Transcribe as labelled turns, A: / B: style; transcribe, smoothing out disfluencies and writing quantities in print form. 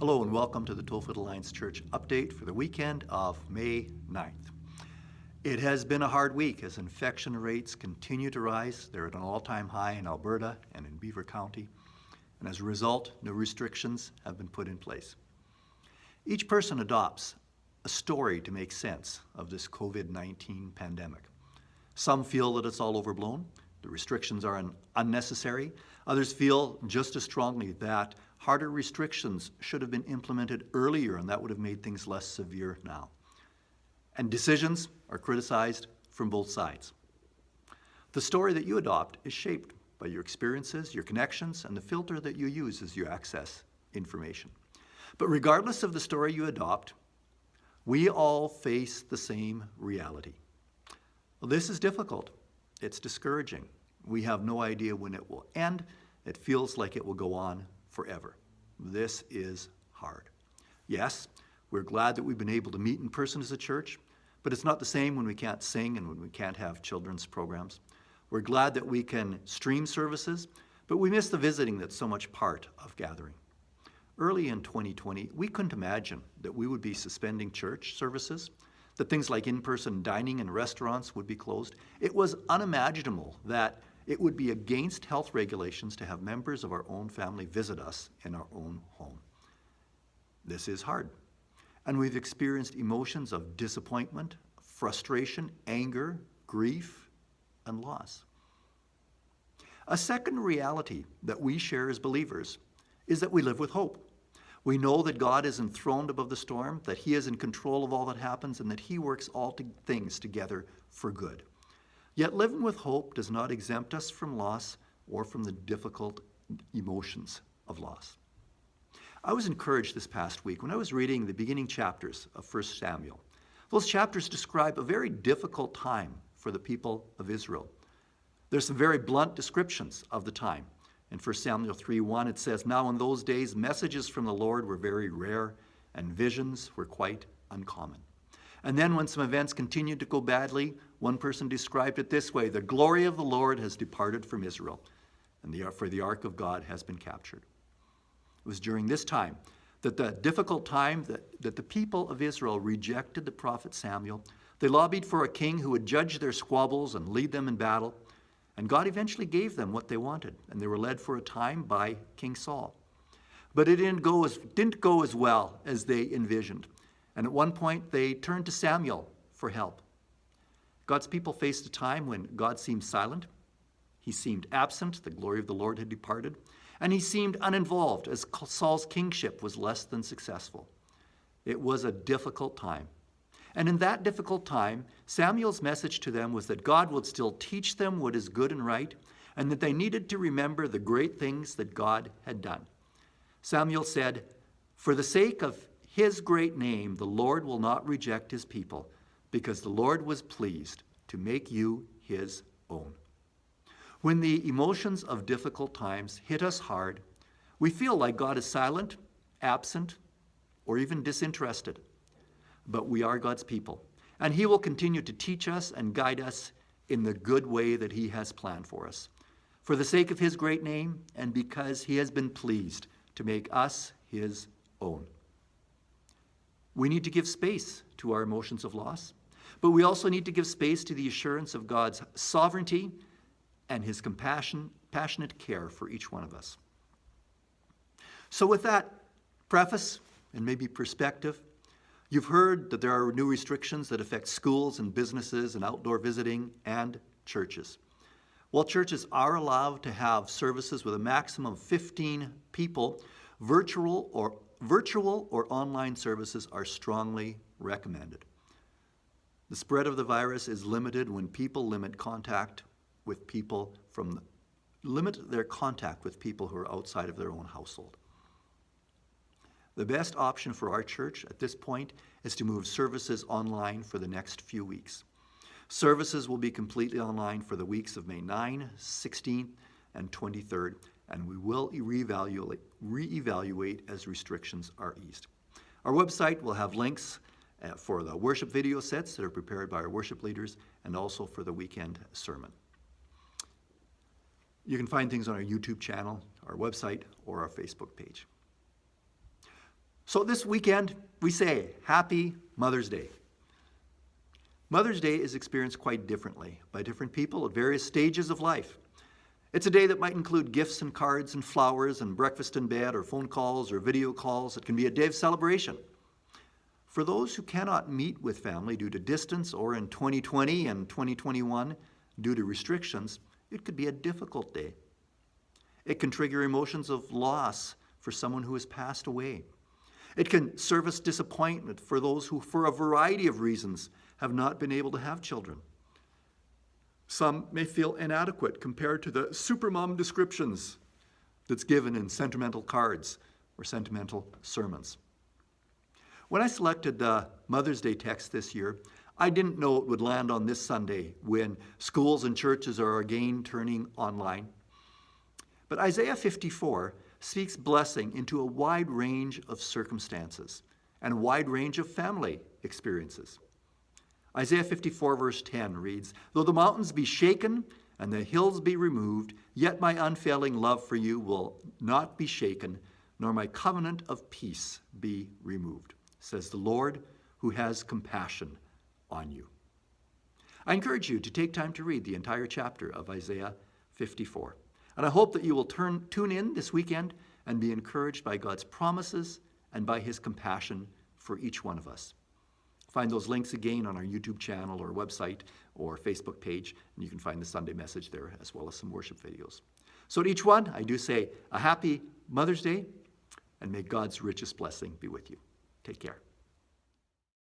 A: Hello and welcome to the Tolford Alliance Church update for the weekend of May 9th. It has been a hard week as infection rates continue to rise. They're at an all-time high in Alberta and in Beaver County, and as a result, new restrictions have been put in place. Each person adopts a story to make sense of this COVID-19 pandemic. Some feel that it's all overblown, the restrictions are unnecessary. Others feel just as strongly that harder restrictions should have been implemented earlier and that would have made things less severe now. And decisions are criticized from both sides. The story that you adopt is shaped by your experiences, your connections, and the filter that you use as you access information. But regardless of the story you adopt, we all face the same reality. Well, this is difficult. It's discouraging. We have no idea when it will end. It feels like it will go on forever. This is hard. Yes, we're glad that we've been able to meet in person as a church, but it's not the same when we can't sing and when we can't have children's programs. We're glad that we can stream services, but we miss the visiting that's so much part of gathering. Early in 2020, we couldn't imagine that we would be suspending church services, that things like in-person dining and restaurants would be closed. It was unimaginable that it would be against health regulations to have members of our own family visit us in our own home. This is hard. And we've experienced emotions of disappointment, frustration, anger, grief, and loss. A second reality that we share as believers is that we live with hope. We know that God is enthroned above the storm, that He is in control of all that happens, and that He works all things together for good. Yet living with hope does not exempt us from loss or from the difficult emotions of loss. I was encouraged this past week when I was reading the beginning chapters of 1 Samuel. Those chapters describe a very difficult time for the people of Israel. There's some very blunt descriptions of the time. In 1 Samuel 3:1 it says, "Now in those days messages from the Lord were very rare and visions were quite uncommon." And then when some events continued to go badly, one person described it this way: "The glory of the Lord has departed from Israel, and for the ark of God has been captured." It was during this time that the difficult time that the people of Israel rejected the prophet Samuel. They lobbied for a king who would judge their squabbles and lead them in battle. And God eventually gave them what they wanted, and they were led for a time by King Saul. But it didn't go as well as they envisioned. And at one point, they turned to Samuel for help. God's people faced a time when God seemed silent. He seemed absent. The glory of the Lord had departed. And he seemed uninvolved as Saul's kingship was less than successful. It was a difficult time. And in that difficult time, Samuel's message to them was that God would still teach them what is good and right, and that they needed to remember the great things that God had done. Samuel said, "For the sake of His great name, the Lord will not reject His people, because the Lord was pleased to make you His own." When the emotions of difficult times hit us hard, we feel like God is silent, absent, or even disinterested. But we are God's people, and He will continue to teach us and guide us in the good way that He has planned for us, for the sake of His great name and because He has been pleased to make us His own. We need to give space to our emotions of loss, but we also need to give space to the assurance of God's sovereignty and His passionate care for each one of us. So with that preface and maybe perspective, you've heard that there are new restrictions that affect schools and businesses and outdoor visiting and churches. While churches are allowed to have services with a maximum of 15 people, virtual or online services are strongly recommended. The spread of the virus is limited when people limit their contact with people who are outside of their own household. The best option for our church at this point is to move services online for the next few weeks. Services will be completely online for the weeks of May 9, 16th, and 23rd, and we will reevaluate as restrictions are eased. Our website will have links for the worship video sets that are prepared by our worship leaders and also for the weekend sermon. You can find things on our YouTube channel, our website, or our Facebook page. So this weekend, we say, Happy Mother's Day. Mother's Day is experienced quite differently by different people at various stages of life. It's a day that might include gifts and cards and flowers and breakfast in bed or phone calls or video calls. It can be a day of celebration. For those who cannot meet with family due to distance or in 2020 and 2021 due to restrictions, it could be a difficult day. It can trigger emotions of loss for someone who has passed away. It can serve as disappointment for those who, for a variety of reasons, have not been able to have children. Some may feel inadequate compared to the supermom descriptions that's given in sentimental cards or sentimental sermons. When I selected the Mother's Day text this year, I didn't know it would land on this Sunday when schools and churches are again turning online. But Isaiah 54 speaks blessing into a wide range of circumstances and a wide range of family experiences. Isaiah 54 verse 10 reads, "Though the mountains be shaken and the hills be removed, yet my unfailing love for you will not be shaken, nor my covenant of peace be removed, says the Lord, who has compassion on you." I encourage you to take time to read the entire chapter of Isaiah 54. And I hope that you will tune in this weekend and be encouraged by God's promises and by his compassion for each one of us. Find those links again on our YouTube channel or website or Facebook page, and you can find the Sunday message there as well as some worship videos. So to each one, I do say a happy Mother's Day, and may God's richest blessing be with you. Take care.